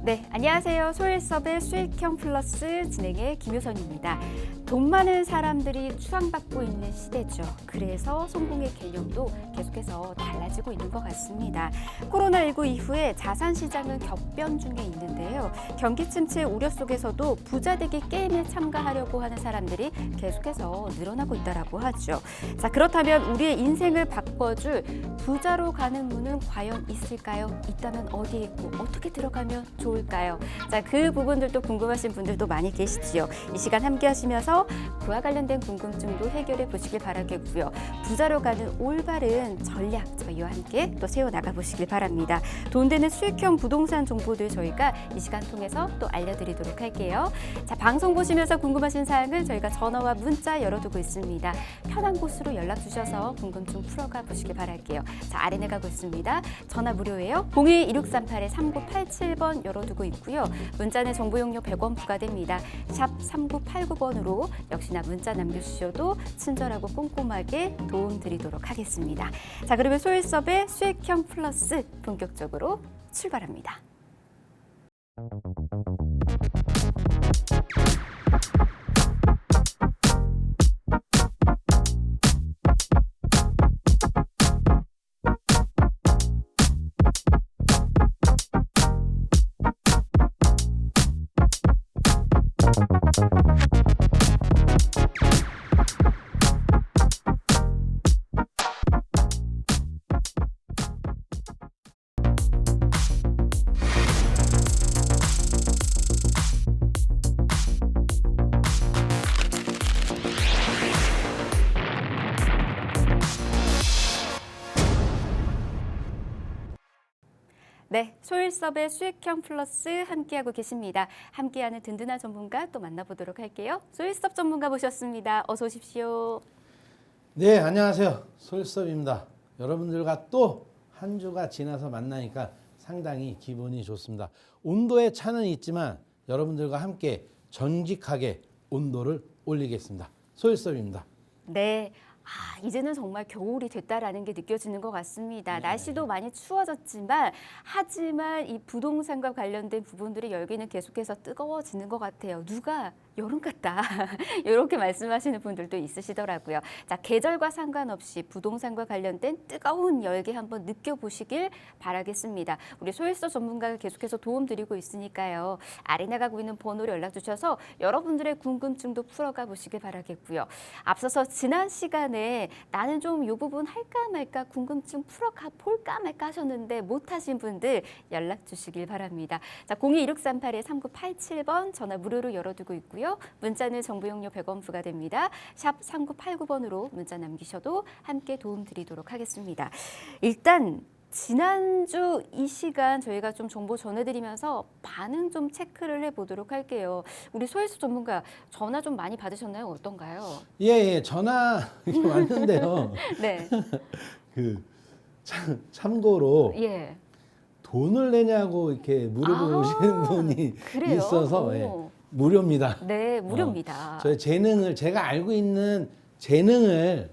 네, 안녕하세요. 소일섭의 수익형 플러스 진행의 김효선입니다. 돈 많은 사람들이 추앙받고 있는 시대죠. 그래서 성공의 개념도 계속해서 달라지고 있는 것 같습니다. 코로나19 이후에 자산 시장은 격변 중에 있는데요. 경기 침체 우려 속에서도 부자 되기 게임에 참가하려고 하는 사람들이 계속해서 늘어나고 있다고 하죠. 자, 그렇다면 우리의 인생을 바꿔줄 부자로 가는 문은 과연 있을까요? 있다면 어디에 있고 어떻게 들어가면 좋을까요? 자, 그 부분들도 궁금하신 분들도 많이 계시지요. 이 시간 함께 하시면서 그와 관련된 궁금증도 해결해 보시길 바라겠고요. 부자로 가는 올바른 전략 저희와 함께 또 세워나가 보시길 바랍니다. 돈 되는 수익형 부동산 정보들 저희가 이 시간 통해서 또 알려드리도록 할게요. 자, 방송 보시면서 궁금하신 사항은 저희가 전화와 문자 열어두고 있습니다. 편한 곳으로 연락 주셔서 궁금증 풀어가 보시길 바랄게요. 자, 아래내 가고 있습니다. 전화 무료예요. 02-2638-3987번 열어두고 있고요. 문자는 정보 용료 100원 부과됩니다. 샵 3989번으로 역시나 문자 남겨주셔도 친절하고 꼼꼼하게 도움 드리도록 하겠습니다. 자, 그러면 소일섭의 수익형 플러스 본격적으로 출발합니다. 네, 소일섭의 수익형 플러스 함께하고 계십니다. 함께하는 든든한 전문가 또 만나보도록 할게요. 소일섭 전문가 모셨습니다. 어서 오십시오. 네, 안녕하세요. 소일섭입니다. 여러분들과 또 한 주가 지나서 만나니까 상당히 기분이 좋습니다. 온도의 차는 있지만 여러분들과 함께 정직하게 온도를 올리겠습니다. 소일섭입니다. 네. 이제는 정말 겨울이 됐다라는 게 느껴지는 것 같습니다. 네. 날씨도 많이 추워졌지만 하지만 이 부동산과 관련된 부분들의 열기는 계속해서 뜨거워지는 것 같아요. 누가 여름 같다 이렇게 말씀하시는 분들도 있으시더라고요. 자, 계절과 상관없이 부동산과 관련된 뜨거운 열기 한번 느껴보시길 바라겠습니다. 우리 소일섭 전문가가 계속해서 도움드리고 있으니까요. 아래 나가고 있는 번호로 연락 주셔서 여러분들의 궁금증도 풀어가 보시길 바라겠고요. 앞서서 지난 시간에 나는 좀 이 부분 할까 말까 궁금증 풀어가 볼까 말까 하셨는데 못하신 분들 연락 주시길 바랍니다. 자, 02-2638-3987번 전화 무료로 열어두고 있고요. 문자는 정보 용료 100원 부과됩니다. 샵 3989번으로 문자 남기셔도 함께 도움 드리도록 하겠습니다. 일단 지난주 이 시간 저희가 좀 정보 전해드리면서 반응 좀 체크를 해보도록 할게요. 우리 소일섭 전문가 전화 좀 많이 받으셨나요? 어떤가요? 예, 전화 왔는데요. 네. 참고로 예. 돈을 내냐고 이렇게 물어보시는 분이 그래요? 있어서 예, 무료입니다. 네, 무료입니다. 저의 재능을 제가 알고 있는 재능을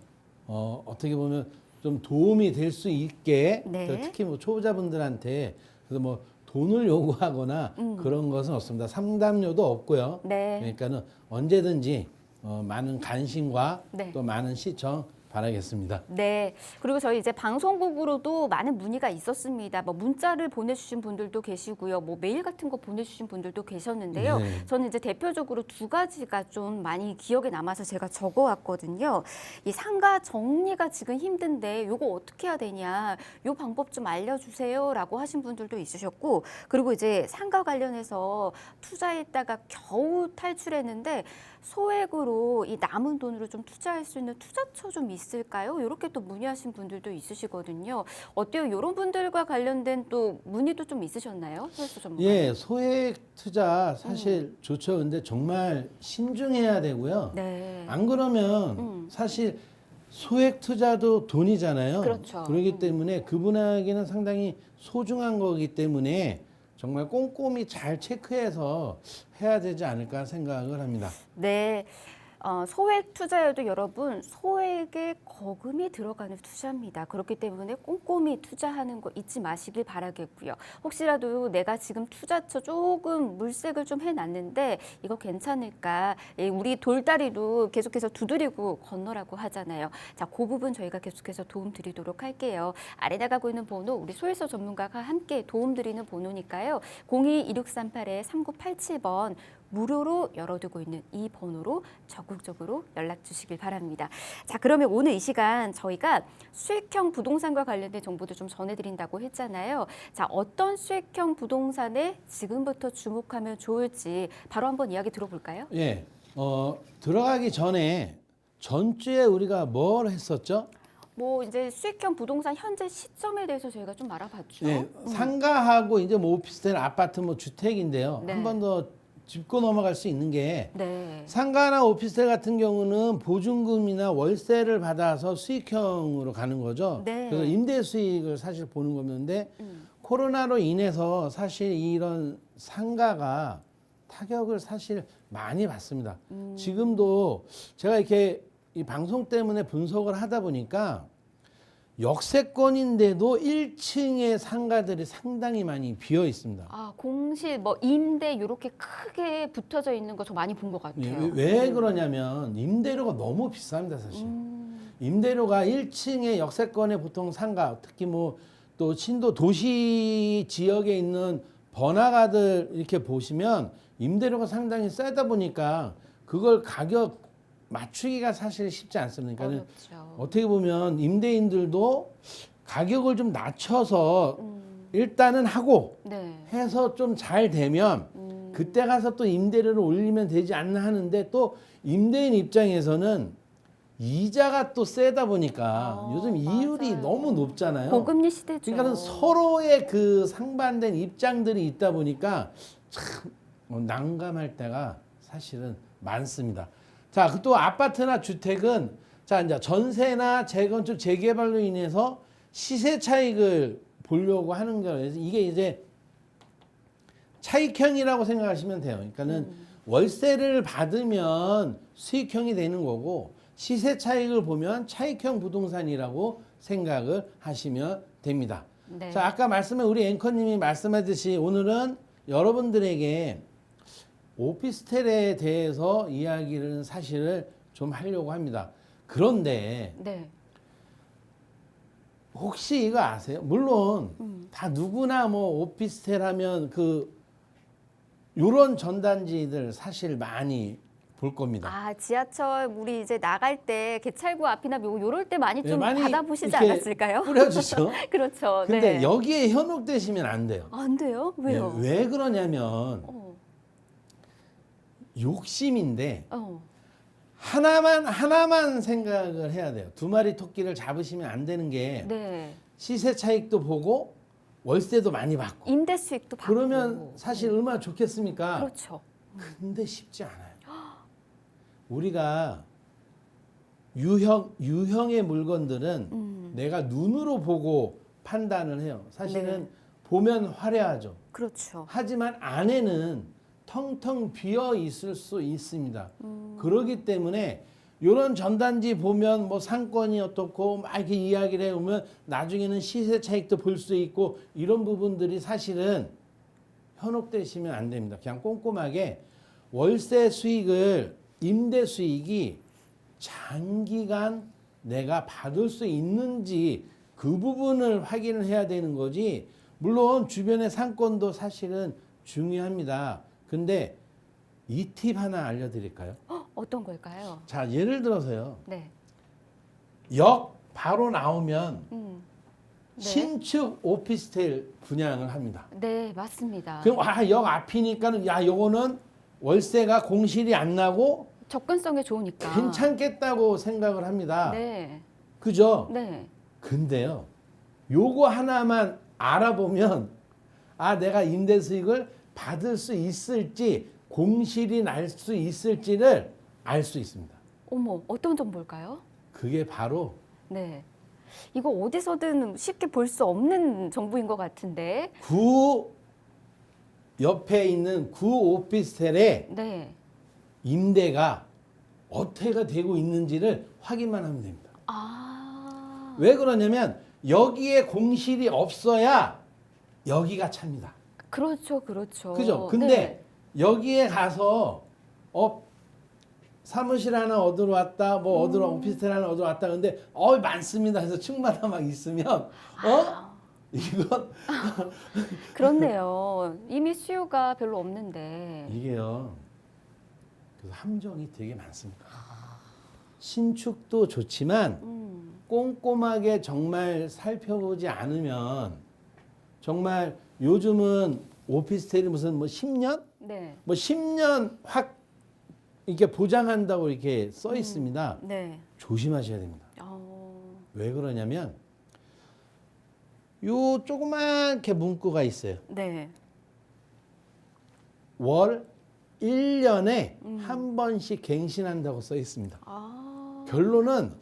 어떻게 보면 좀 도움이 될 수 있게 네. 특히 뭐 초보자분들한테 그래서 뭐 돈을 요구하거나 그런 것은 없습니다. 상담료도 없고요. 네. 그러니까는 언제든지 많은 관심과 네. 또 많은 시청 바라겠습니다. 네. 그리고 저희 이제 방송국으로도 많은 문의가 있었습니다. 뭐 문자를 보내주신 분들도 계시고요. 뭐 메일 같은 거 보내주신 분들도 계셨는데요. 네. 저는 이제 대표적으로 두 가지가 좀 많이 기억에 남아서 제가 적어왔거든요. 이 상가 정리가 지금 힘든데 요거 어떻게 해야 되냐. 요 방법 좀 알려주세요라고 하신 분들도 있으셨고, 그리고 이제 상가 관련해서 투자했다가 겨우 탈출했는데 소액으로 이 남은 돈으로 좀 투자할 수 있는 투자처 좀 있을까요? 이렇게 또 문의하신 분들도 있으시거든요. 어때요? 이런 분들과 관련된 또 문의도 좀 있으셨나요? 소액 전문가. 예, 소액 투자 사실 좋죠. 근데 정말 신중해야 되고요. 네. 안 그러면 사실 소액 투자도 돈이잖아요. 그렇죠. 그렇기 때문에 그분에게는 상당히 소중한 거기 때문에 정말 꼼꼼히 잘 체크해서 해야 되지 않을까 생각을 합니다. 네. 소액 투자여도 여러분 소액의 거금이 들어가는 투자입니다. 그렇기 때문에 꼼꼼히 투자하는 거 잊지 마시길 바라겠고요. 혹시라도 내가 지금 투자처 조금 물색을 좀 해놨는데 이거 괜찮을까? 우리 돌다리도 계속해서 두드리고 건너라고 하잖아요. 자, 그 부분 저희가 계속해서 도움 드리도록 할게요. 아래 나가고 있는 번호 우리 소일서 전문가가 함께 도움 드리는 번호니까요. 02-2638-3987번 무료로 열어두고 있는 이 번호로 적극적으로 연락 주시길 바랍니다. 자, 그러면 오늘 이 시간 저희가 수익형 부동산과 관련된 정보도 좀 전해드린다고 했잖아요. 자, 어떤 수익형 부동산에 지금부터 주목하면 좋을지 바로 한번 이야기 들어볼까요? 예, 들어가기 전에 전주에 우리가 뭘 했었죠? 뭐 이제 수익형 부동산 현재 시점에 대해서 저희가 좀 알아봤죠. 예, 상가하고 이제 뭐 오피스텔, 아파트, 뭐 주택인데요. 네. 한 번 더 짚고 넘어갈 수 있는 게 네. 상가나 오피스텔 같은 경우는 보증금이나 월세를 받아서 수익형으로 가는 거죠. 네. 그래서 임대 수익을 사실 보는 건데 코로나로 인해서 사실 이런 상가가 타격을 사실 많이 받습니다. 지금도 제가 이렇게 이 방송 때문에 분석을 하다 보니까 역세권인데도 1층의 상가들이 상당히 많이 비어 있습니다. 아, 공실, 뭐 임대 이렇게 크게 붙어져 있는 거 저 많이 본 것 같아요. 예, 왜 그러냐면 임대료가 너무 비쌉니다, 사실. 임대료가 1층의 역세권의 보통 상가, 특히 뭐 또 신도 도시 지역에 있는 번화가들 이렇게 보시면 임대료가 상당히 세다 보니까 그걸 가격 맞추기가 사실 쉽지 않습니다. 그러니까 어렵죠. 어떻게 보면 임대인들도 가격을 좀 낮춰서 일단은 하고 네. 해서 좀 잘 되면 그때 가서 또 임대료를 올리면 되지 않나 하는데 또 임대인 입장에서는 이자가 또 세다 보니까 요즘 이율이 맞아요. 너무 높잖아요. 고금리 시대죠. 그러니까 서로의 그 상반된 입장들이 있다 보니까 참 난감할 때가 사실은 많습니다. 자, 그 또 아파트나 주택은 자, 이제 전세나 재건축 재개발로 인해서 시세 차익을 보려고 하는 거예요. 이게 이제 차익형이라고 생각하시면 돼요. 그러니까는 월세를 받으면 수익형이 되는 거고 시세 차익을 보면 차익형 부동산이라고 생각을 하시면 됩니다. 네. 자, 아까 우리 앵커님이 말씀하듯이 오늘은 여러분들에게 오피스텔에 대해서 이야기를 사실을 좀 하려고 합니다. 그런데 네. 혹시 이거 아세요? 물론 다 누구나 뭐 오피스텔 하면 요런 전단지들 사실 많이 볼 겁니다. 아, 지하철 우리 이제 나갈 때 개찰구 앞이나 요럴 때 많이 네, 좀 많이 받아보시지 이렇게 않았을까요? 뿌려주죠. 그렇죠. 근데 네. 여기에 현혹되시면 안 돼요. 안 돼요? 왜요? 네, 왜 그러냐면 어. 욕심인데 어. 하나만 생각을 해야 돼요. 두 마리 토끼를 잡으시면 안 되는 게 네. 시세 차익도 보고 월세도 많이 받고 임대 수익도 받고. 그러면 사실 얼마나 좋겠습니까? 그렇죠. 근데 쉽지 않아요. 우리가 유형의 물건들은 내가 눈으로 보고 판단을 해요. 사실은 네. 보면 화려하죠. 그렇죠. 하지만 안에는 텅텅 비어 있을 수 있습니다. 그렇기 때문에 이런 전단지 보면 뭐 상권이 어떻고 막 이렇게 이야기를 해오면 나중에는 시세 차익도 볼 수 있고 이런 부분들이 사실은 현혹되시면 안 됩니다. 그냥 꼼꼼하게 월세 수익을 임대 수익이 장기간 내가 받을 수 있는지 그 부분을 확인을 해야 되는 거지. 물론 주변의 상권도 사실은 중요합니다. 근데 이 팁 하나 알려드릴까요? 어떤 걸까요? 자, 예를 들어서요. 네. 역 바로 나오면 네. 신축 오피스텔 분양을 합니다. 네, 맞습니다. 그럼 역 앞이니까는 요거는 월세가 공실이 안 나고 접근성이 좋으니까. 괜찮겠다고 생각을 합니다. 네. 그죠? 네. 근데요. 요거 하나만 알아보면 내가 임대 수익을 받을 수 있을지 공실이 날 수 있을지를 알 수 있습니다. 어머, 어떤 정보일까요? 그게 바로 네. 이거 어디서든 쉽게 볼 수 없는 정보인 것 같은데. 구 옆에 있는 구 오피스텔의 네. 임대가 어태가 되고 있는지를 확인만 하면 됩니다. 아. 왜 그러냐면 여기에 공실이 없어야 여기가 찹니다. 그렇죠, 그렇죠. 그죠? 근데 네. 여기에 가서 사무실 하나 얻으러 왔다, 뭐 얻으러 오피스텔 하나 얻으러 왔다. 근데 많습니다. 해서 층마다 막 있으면 이건 그렇네요. 이미 수요가 별로 없는데. 이게요. 그래서 함정이 되게 많습니다. 신축도 좋지만 꼼꼼하게 정말 살펴보지 않으면 정말 요즘은 오피스텔이 무슨 뭐 10년? 네. 뭐 10년 확 이렇게 보장한다고 이렇게 써 있습니다. 네. 조심하셔야 됩니다. 어. 왜 그러냐면 요 조그맣게 문구가 있어요. 네. 월 1년에 한 번씩 갱신한다고 써 있습니다. 아. 결론은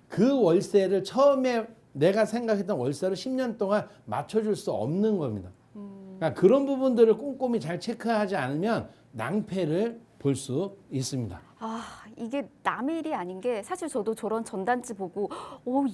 그 월세를 처음에 내가 생각했던 월세를 10년 동안 맞춰줄 수 없는 겁니다. 그러니까 그런 부분들을 꼼꼼히 잘 체크하지 않으면 낭패를 볼 수 있습니다. 아, 이게 남의 일이 아닌 게 사실 저도 저런 전단지 보고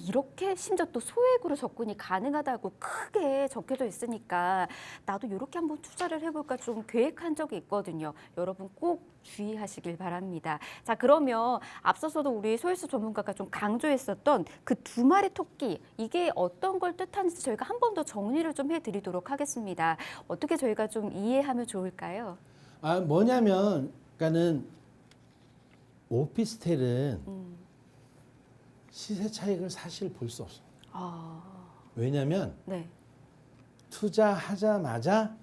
이렇게 심지어 또 소액으로 접근이 가능하다고 크게 적혀져 있으니까 나도 이렇게 한번 투자를 해볼까 좀 계획한 적이 있거든요. 여러분 꼭 주의하시길 바랍니다. 자, 그러면 앞서서도 우리 소유수 전문가가 좀 강조했었던 그 두 마리 토끼, 이게 어떤 걸 뜻하는지 저희가 한 번 더 정리를 좀 해드리도록 하겠습니다. 어떻게 저희가 좀 이해하면 좋을까요? 뭐냐면 그러니까는 오피스텔은 시세 차익을 사실 볼 수 없어요. 아, 왜냐하면 네. 투자하자마자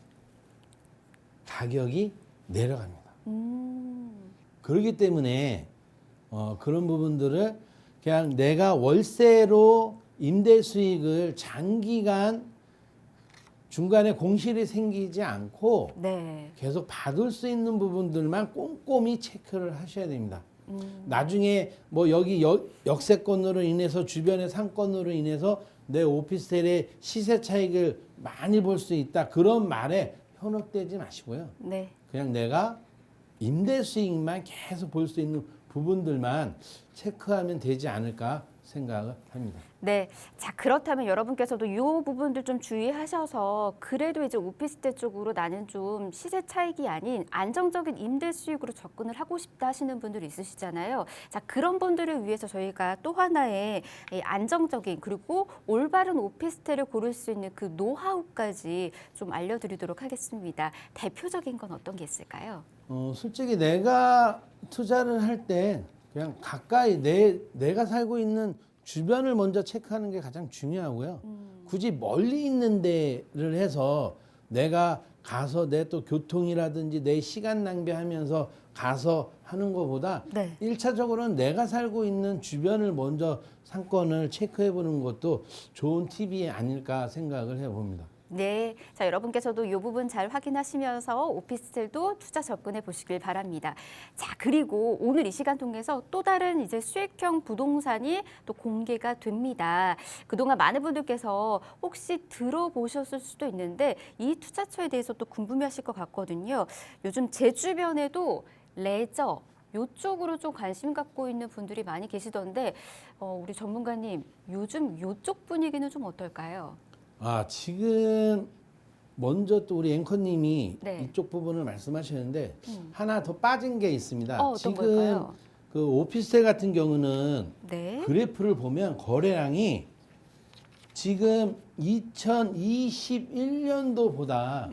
가격이 내려갑니다. 그렇기 때문에 그런 부분들을 그냥 내가 월세로 임대 수익을 장기간 중간에 공실이 생기지 않고 네. 계속 받을 수 있는 부분들만 꼼꼼히 체크를 하셔야 됩니다. 나중에 뭐 여기 역세권으로 인해서 주변의 상권으로 인해서 내 오피스텔의 시세 차익을 많이 볼 수 있다. 그런 말에 현혹되지 마시고요. 네. 그냥 내가 임대 수익만 계속 볼 수 있는 부분들만 체크하면 되지 않을까 생각을 합니다. 네. 자, 그렇다면 여러분께서도 이 부분들 좀 주의하셔서 그래도 이제 오피스텔 쪽으로 나는 좀 시세 차익이 아닌 안정적인 임대 수익으로 접근을 하고 싶다 하시는 분들 있으시잖아요. 자, 그런 분들을 위해서 저희가 또 하나의 안정적인 그리고 올바른 오피스텔을 고를 수 있는 그 노하우까지 좀 알려드리도록 하겠습니다. 대표적인 건 어떤 게 있을까요? 솔직히 내가 투자를 할 때 그냥 가까이 내가 살고 있는 주변을 먼저 체크하는 게 가장 중요하고요. 굳이 멀리 있는 데를 해서 내가 가서 내 또 교통이라든지 내 시간 낭비하면서 가서 하는 것보다 네. 1차적으로는 내가 살고 있는 주변을 먼저 상권을 체크해 보는 것도 좋은 팁이 아닐까 생각을 해봅니다. 네, 자 여러분께서도 이 부분 잘 확인하시면서 오피스텔도 투자 접근해 보시길 바랍니다. 자, 그리고 오늘 이 시간 통해서 또 다른 이제 수익형 부동산이 또 공개가 됩니다. 그동안 많은 분들께서 혹시 들어보셨을 수도 있는데 이 투자처에 대해서 또 궁금해하실 것 같거든요. 요즘 제 주변에도 레저 요쪽으로 좀 관심 갖고 있는 분들이 많이 계시던데 우리 전문가님 요즘 요쪽 분위기는 좀 어떨까요? 지금 먼저 또 우리 앵커님이 네. 이쪽 부분을 말씀하셨는데 하나 더 빠진 게 있습니다. 어떤 지금 걸까요? 그 오피스텔 같은 경우는 네. 그래프를 보면 거래량이 지금 2021년도보다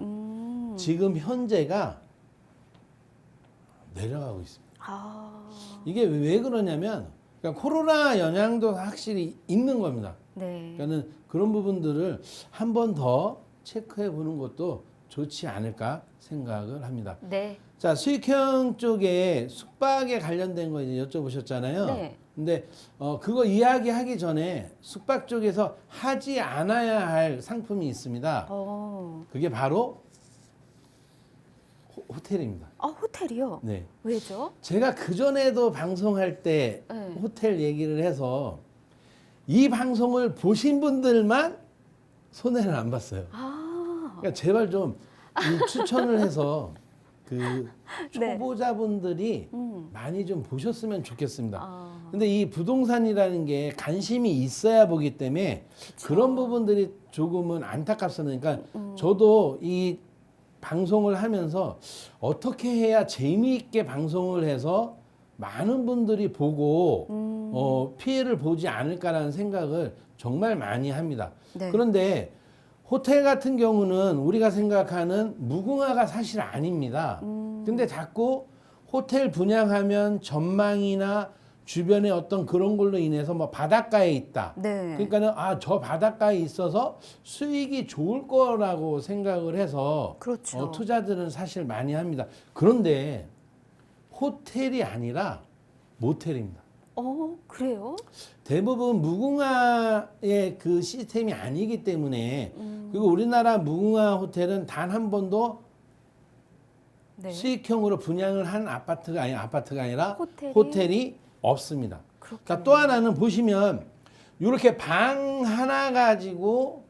지금 현재가 내려가고 있습니다. 이게 왜 그러냐면 그러니까 코로나 영향도 확실히 있는 겁니다. 네. 그러니까는 그런 부분들을 한 번 더 체크해 보는 것도 좋지 않을까 생각을 합니다. 네. 자, 수익형 쪽에 숙박에 관련된 거 이제 여쭤보셨잖아요. 네. 근데 그거 이야기하기 전에 숙박 쪽에서 하지 않아야 할 상품이 있습니다. 그게 바로 호텔입니다. 호텔이요? 네. 왜죠? 제가 그 전에도 방송할 때 네. 호텔 얘기를 해서 이 방송을 보신 분들만 손해를 안 봤어요. 그러니까 제발 좀 이 추천을 해서 그 네. 초보자분들이 많이 좀 보셨으면 좋겠습니다. 아, 근데 이 부동산이라는 게 관심이 있어야 보기 때문에 그런 부분들이 조금은 안타깝습니다. 그러니까 저도 이 방송을 하면서 어떻게 해야 재미있게 방송을 해서 많은 분들이 보고 피해를 보지 않을까라는 생각을 정말 많이 합니다. 네. 그런데 호텔 같은 경우는 우리가 생각하는 무궁화가 사실 아닙니다. 근데 자꾸 호텔 분양하면 전망이나 주변에 어떤 그런 걸로 인해서 뭐 바닷가에 있다. 네. 그러니까는 저 바닷가에 있어서 수익이 좋을 거라고 생각을 해서 그렇죠. 투자들은 사실 많이 합니다. 그런데 호텔이 아니라 모텔입니다. 그래요? 대부분 무궁화의 그 시스템이 아니기 때문에 그리고 우리나라 무궁화 호텔은 단 한 번도 네. 수익형으로 분양을 한 아파트가 아니라 호텔이? 호텔이 없습니다. 그렇군요. 자, 또 하나는 보시면 이렇게 방 하나 가지고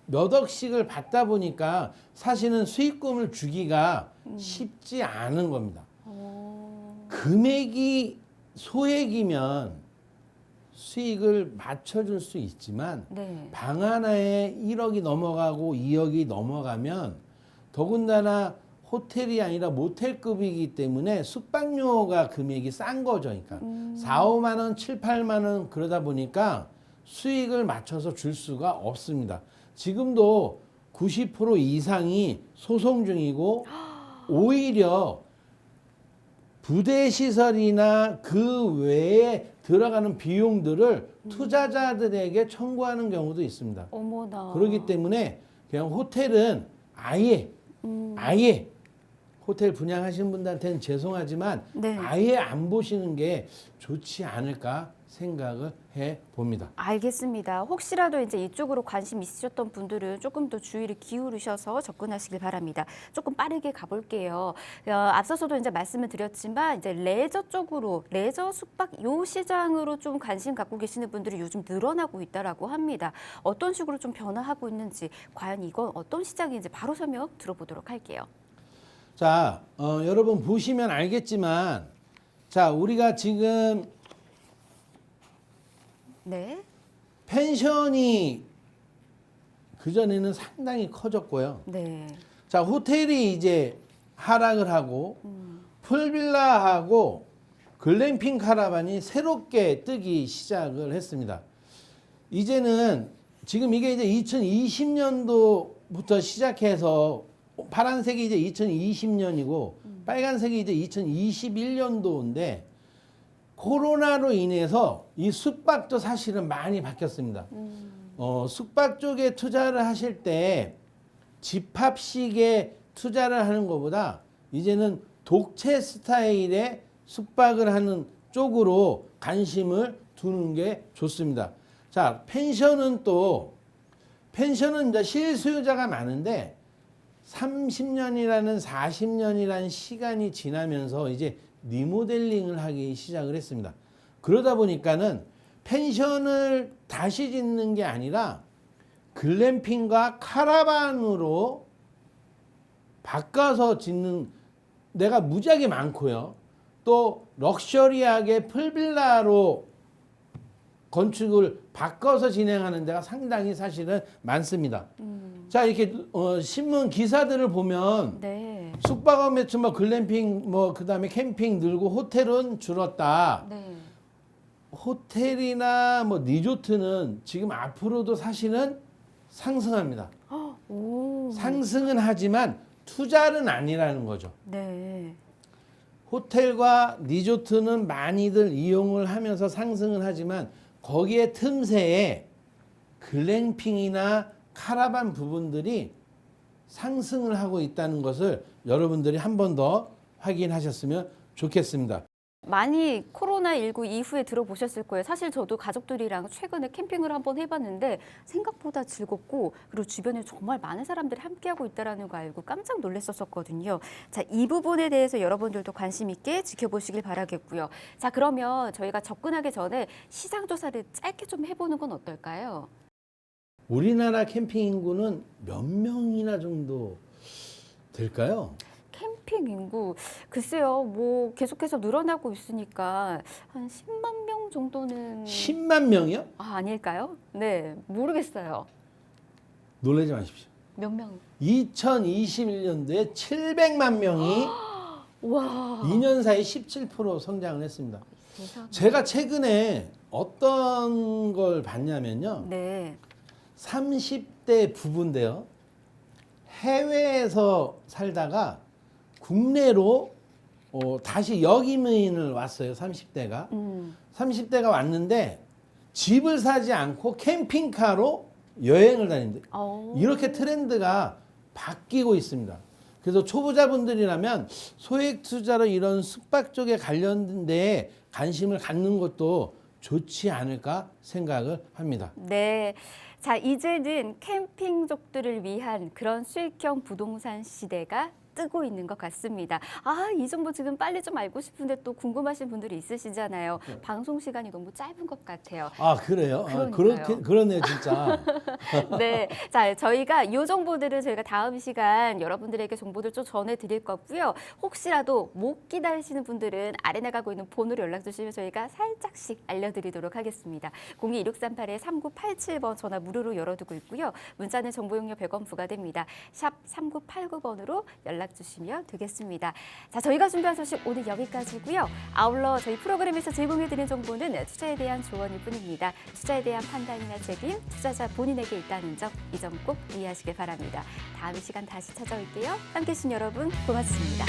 몇 억씩을 받다 보니까 사실은 수익금을 주기가 쉽지 않은 겁니다. 금액이 소액이면 수익을 맞춰줄 수 있지만 네. 방 하나에 1억이 넘어가고 2억이 넘어가면 더군다나 호텔이 아니라 모텔급이기 때문에 숙박료가 금액이 싼 거죠. 그러니까 4, 5만 원, 7, 8만 원 그러다 보니까 수익을 맞춰서 줄 수가 없습니다. 지금도 90% 이상이 소송 중이고 오히려 부대 시설이나 그 외에 들어가는 비용들을 투자자들에게 청구하는 경우도 있습니다. 어머나. 그렇기 때문에 그냥 호텔은 아예 호텔 분양하시는 분들한테는 죄송하지만 네. 아예 안 보시는 게 좋지 않을까 생각을 해 봅니다. 알겠습니다. 혹시라도 이제 이쪽으로 관심 있으셨던 분들은 조금 더 주의를 기울이셔서 접근하시길 바랍니다. 조금 빠르게 가볼게요. 앞서서도 이제 말씀을 드렸지만 이제 레저 쪽으로 레저 숙박 요 시장으로 좀 관심 갖고 계시는 분들이 요즘 늘어나고 있다라고 합니다. 어떤 식으로 좀 변화하고 있는지 과연 이건 어떤 시장인지 바로 설명 들어보도록 할게요. 자, 여러분 보시면 알겠지만 자, 우리가 지금 네. 펜션이 그전에는 상당히 커졌고요. 네. 자, 호텔이 이제 하락을 하고 풀빌라하고 글램핑 카라반이 새롭게 뜨기 시작을 했습니다. 이제는 지금 이게 이제 2020년도부터 시작해서 파란색이 이제 2020년이고 빨간색이 이제 2021년도인데 코로나로 인해서 이 숙박도 사실은 많이 바뀌었습니다. 숙박 쪽에 투자를 하실 때 집합식에 투자를 하는 것보다 이제는 독채 스타일의 숙박을 하는 쪽으로 관심을 두는 게 좋습니다. 자, 펜션은 이제 실수요자가 많은데 30년이라는 40년이라는 시간이 지나면서 이제 리모델링을 하기 시작을 했습니다. 그러다 보니까는 펜션을 다시 짓는 게 아니라 글램핑과 카라반으로 바꿔서 짓는 데가 무지하게 많고요. 또 럭셔리하게 풀빌라로 건축을 바꿔서 진행하는 데가 상당히 사실은 많습니다. 자, 이렇게 신문 기사들을 보면 네. 숙박업 매출 뭐 글램핑 뭐 그다음에 캠핑 늘고 호텔은 줄었다. 네. 호텔이나 뭐 리조트는 지금 앞으로도 사실은 상승합니다. 오. 상승은 하지만 투자는 아니라는 거죠. 네. 호텔과 리조트는 많이들 이용을 하면서 상승은 하지만 거기에 틈새에 글램핑이나 카라반 부분들이 상승을 하고 있다는 것을 여러분들이 한 번 더 확인하셨으면 좋겠습니다. 많이 코로나19 이후에 들어보셨을 거예요. 사실 저도 가족들이랑 최근에 캠핑을 한번 해봤는데 생각보다 즐겁고 그리고 주변에 정말 많은 사람들이 함께하고 있다는 거 알고 깜짝 놀랐었거든요. 자, 이 부분에 대해서 여러분들도 관심 있게 지켜보시길 바라겠고요. 자, 그러면 저희가 접근하기 전에 시장 조사를 짧게 좀 해보는 건 어떨까요? 우리나라 캠핑 인구는 몇 명이나 정도 될까요? 캠핑 인구 글쎄요, 뭐 계속해서 늘어나고 있으니까 한 10만 명 정도는 10만 명이요? 아닐까요? 네, 모르겠어요. 놀라지 마십시오. 몇 명? 2021년도에 700만 명이 와, 2년 사이 17% 성장을 했습니다. 세상에. 제가 최근에 어떤 걸 봤냐면요. 네. 30대 부부인데요. 해외에서 살다가 국내로 다시 역이민을 왔어요. 30대가. 30대가 왔는데 집을 사지 않고 캠핑카로 여행을 다닌다. 이렇게 트렌드가 바뀌고 있습니다. 그래서 초보자분들이라면 소액 투자로 이런 숙박 쪽에 관련된 데에 관심을 갖는 것도 좋지 않을까 생각을 합니다. 네. 자, 이제는 캠핑족들을 위한 그런 수익형 부동산 시대가 뜨고 있는 것 같습니다. 아, 이 정보 지금 빨리 좀 알고 싶은데 또 궁금하신 분들이 있으시잖아요. 방송 시간이 너무 짧은 것 같아요. 아, 그래요? 그러니까요. 그러네요, 진짜. 네, 자, 저희가 이 정보들을 저희가 다음 시간 여러분들에게 정보들 좀 전해드릴 거고요. 혹시라도 못 기다리시는 분들은 아래 나가고 있는 번호로 연락 주시면 저희가 살짝씩 알려드리도록 하겠습니다. 02-2638-3987번 전화 무료로 열어두고 있고요. 문자는 정보용료 100원 부과됩니다. 샵 3989번으로 연락 주시면 되겠습니다. 자, 저희가 준비한 소식 오늘 여기까지고요. 아울러 저희 프로그램에서 제공해드린 정보는 투자에 대한 조언일 뿐입니다. 투자에 대한 판단이나 책임, 투자자 본인에게 있다는 점, 이 점 꼭 이해하시길 바랍니다. 다음 시간 다시 찾아올게요. 함께해 주신 여러분 고맙습니다.